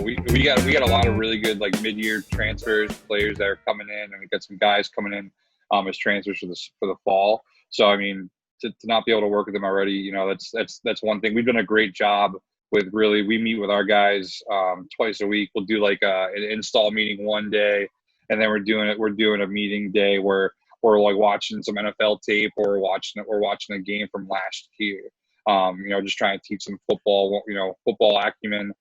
we got a lot of really good like mid-year transfers, players that are coming in, and we got some guys coming in as transfers for the fall. So I mean, to not be able to work with them already, that's one thing. We've done a great job with really. We meet with our guys twice a week. We'll do like an install meeting one day, and then we're doing a meeting day where we're like watching some NFL tape, or we're watching a game from last year. Just trying to teach them football, football acumen.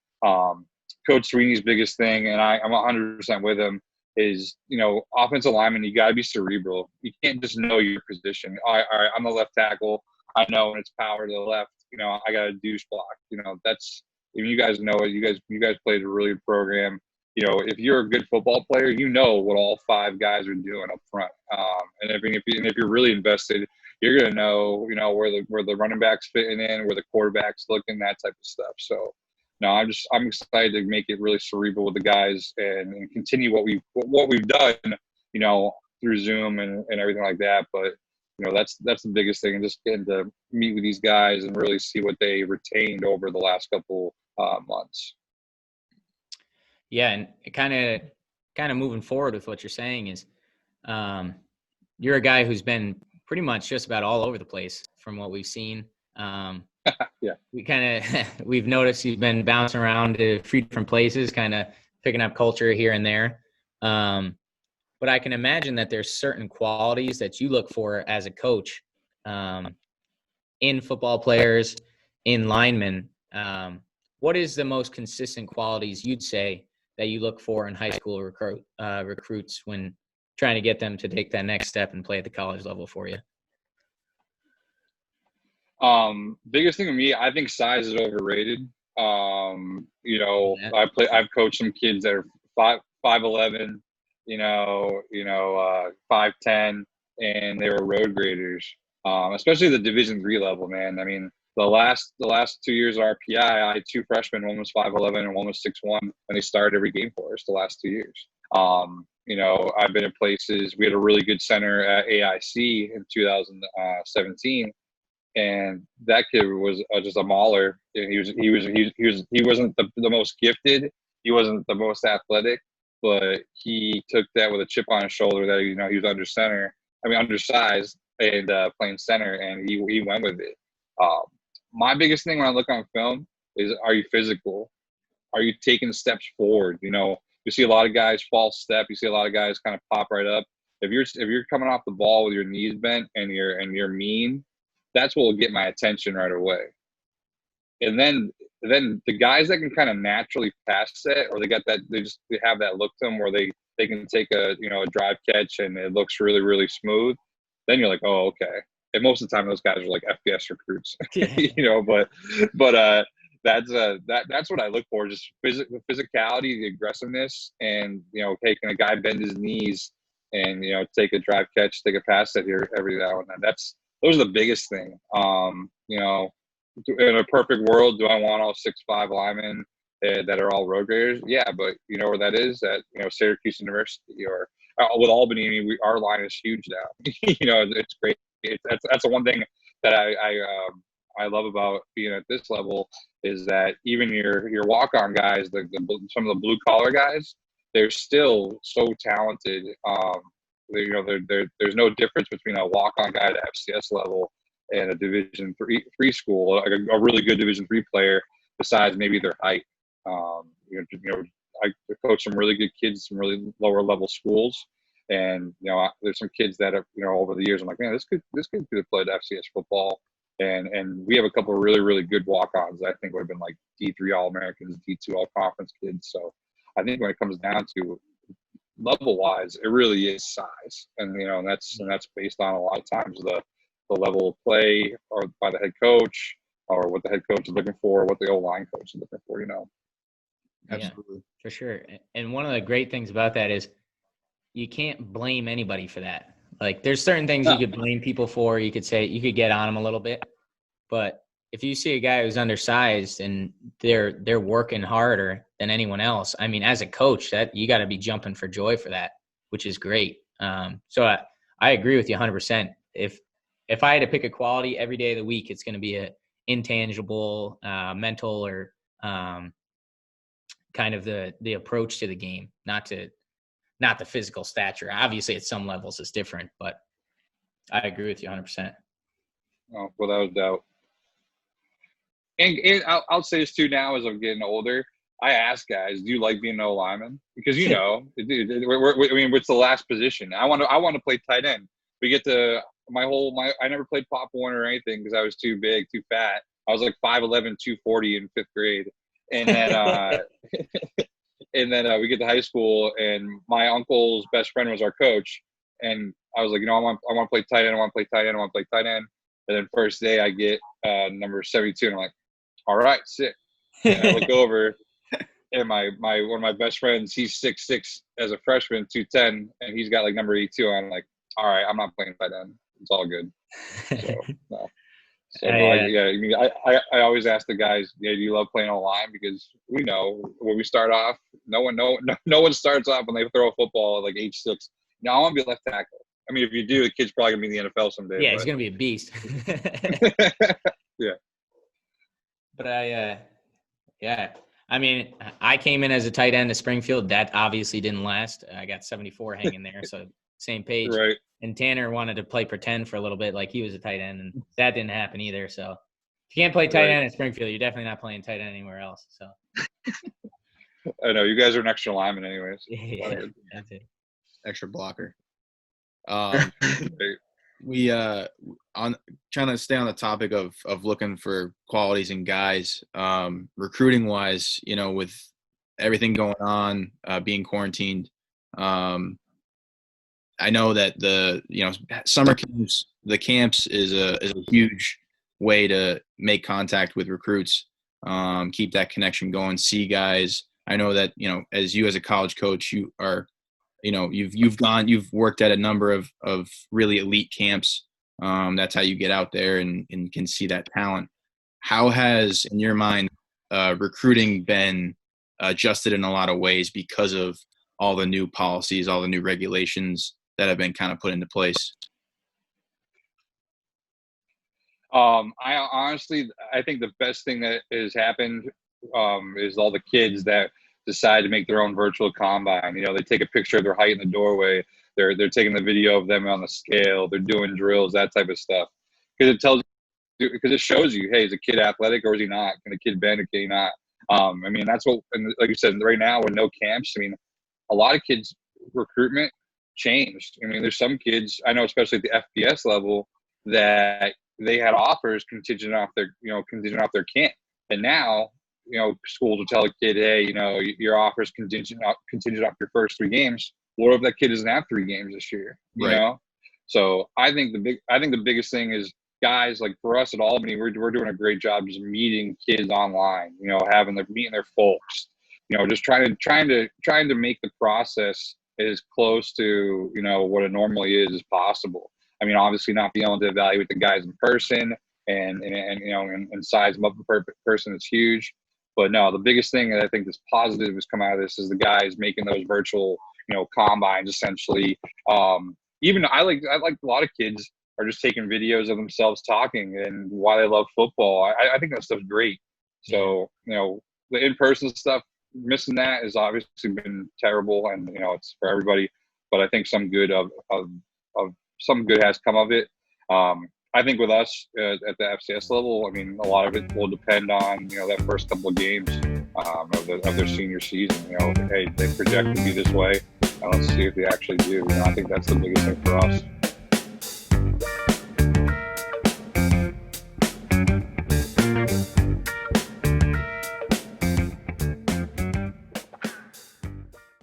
Coach Sweeney's biggest thing, and I'm 100% with him, is, offensive lineman, you got to be cerebral. You can't just know your position. All right, I'm the left tackle. I know when it's power to the left, I got a deuce block. That's, you guys know it. You guys played a really good program. If you're a good football player, you know what all five guys are doing up front. And if you're really invested, you're gonna know, where the running backs fitting in, where the quarterback's looking, that type of stuff. So, no, I'm excited to make it really cerebral with the guys and continue what we've done, through Zoom and everything like that. But that's the biggest thing, and just getting to meet with these guys and really see what they retained over the last couple months. Yeah, and kind of moving forward with what you're saying is, you're a guy who's been pretty much just about all over the place from what we've seen. Yeah, we've noticed you've been bouncing around to a few different places, kind of picking up culture here and there. But I can imagine that there's certain qualities that you look for as a coach, in football players, in linemen. What is the most consistent qualities you'd say that you look for in high school recruits when trying to get them to take that next step and play at the college level for you? Biggest thing to me, I think size is overrated. Yeah. I've coached some kids that are 5'11", 5'10", and they were road graders. Especially the Division III level, man. I mean, the last 2 years of RPI, I had two freshmen, one was 5'11" and one was 6'1", and they started every game for us the last 2 years. I've been in places. We had a really good center at AIC in 2017. And that kid was just a mauler. He wasn't the most gifted. He wasn't the most athletic, but he took that with a chip on his shoulder that, he was undersized and playing center, and he went with it. My biggest thing when I look on film is, are you physical? Are you taking steps forward? You see a lot of guys false step. You see a lot of guys kind of pop right up. If you're coming off the ball with your knees bent and you're mean, that's what will get my attention right away. And then the guys that can kind of naturally pass it, or they have that look to them where they can take a drive catch and it looks really, really smooth. Then you're like, oh, okay. And most of the time those guys are like FBS recruits, but that's what I look for. Just the physicality, the aggressiveness, and, hey, can a guy bend his knees and, take a drive catch, take a pass set here every now and then. Those are the biggest thing. In a perfect world, do I want all 6'5" linemen that are all road graders? Yeah, but you know where that is? At Syracuse University or with Albany. I mean, our line is huge now. It's great. That's the one thing that I love about being at this level, is that even your walk-on guys, some of the blue collar guys, they're still so talented. There's no difference between a walk-on guy at FCS level and a Division three school, like a really good Division III player, besides maybe their height. I coach some really good kids, some really lower level schools, and there's some kids that have over the years, I'm like, man, this kid could have played FCS football, and we have a couple of really, really good walk-ons that I think would have been like D3 All-Americans, D2 All-Conference kids. So I think when it comes down to level-wise, it really is size, and that's based on a lot of times the level of play, or by the head coach, or what the head coach is looking for, what the O-line coach is looking for. Absolutely, yeah, for sure. And one of the great things about that is you can't blame anybody for that. Like, there's certain things you could blame people for. You could say, you could get on them a little bit, but if you see a guy who's undersized and they're working harder than anyone else, I mean, as a coach, that you got to be jumping for joy for that, which is great. So I agree with you 100%. If I had to pick a quality every day of the week, it's going to be a intangible, mental, or kind of the approach to the game, not the physical stature. Obviously, at some levels, it's different, but I agree with you 100%. Oh, without a doubt. And I'll say this too now as I'm getting older. I ask guys, do you like being an O-lineman? Because, I mean, it's the last position. I want to play tight end. We get to I never played Pop Warner or anything because I was too big, too fat. I was like 5'11", 240 in 5th grade. And then, we get to high school, and my uncle's best friend was our coach. And I was like, I want to play tight end. I want to play tight end. I want to play tight end. And then first day I get number 72, and I'm like, all right, sick. And I look over, and my one of my best friends, he's 6'6" as a freshman, 210, and he's got like number 82. I'm like, all right, I'm not playing tight end. It's all good. So, no. I always ask the guys, do you love playing O-line? Because we know when we start off, no one starts off when they throw a football at like age 6. No, I want to be left tackle. I mean, if you do, the kid's probably gonna be in the NFL someday. Yeah, he's gonna be a beast. Yeah. But I mean, I came in as a tight end to Springfield. That obviously didn't last. I got 74 hanging there, so same page. Right. And Tanner wanted to play pretend for a little bit, like he was a tight end, and that didn't happen either. So if you can't play tight end at Springfield, you're definitely not playing tight end anywhere else. So I know you guys are an extra lineman, anyways. Yeah, that's it. Extra blocker. We on trying to stay on the topic of looking for qualities in guys, recruiting wise, with everything going on, being quarantined. I know that the summer camps, the camps is a huge way to make contact with recruits, keep that connection going, see guys. I know that as you as a college coach, you are you've worked at a number of really elite camps. That's how you get out there and can see that talent. How has, in your mind, recruiting been adjusted in a lot of ways because of all the new policies, all the new regulations that have been kind of put into place? I think the best thing that has happened is all the kids that decide to make their own virtual combine. They take a picture of their height in the doorway. They're taking the video of them on the scale. They're doing drills, that type of stuff. Because it shows you, hey, is a kid athletic or is he not? Can the kid bend or can he not? I mean, that's what, and like you said, right now with no camps, I mean, a lot of kids' recruitment changed. I mean, there's some kids, I know, especially at the FBS level, that they had offers contingent off their camp. And now, schools will tell a kid, hey, your offer is contingent off your first 3 games. What if that kid doesn't have 3 games this year? You know? So I think the biggest thing is, guys, like for us at Albany, we're doing a great job just meeting kids online, meeting their folks, just trying to make the process as close to, what it normally is as possible. I mean, obviously not being able to evaluate the guys in person and size them up in person is huge. But no, the biggest thing that I think that's positive has come out of this is the guys making those virtual, combines essentially. Even I like a lot of kids are just taking videos of themselves talking and why they love football. I think that stuff's great. So, the in-person stuff, missing that has obviously been terrible, and it's for everybody. But I think some good some good has come of it. I think with us at the FCS level, I mean, a lot of it will depend on that first couple of games of their senior season. Hey, they project to be this way, and let's see if they actually do. I think that's the biggest thing for us.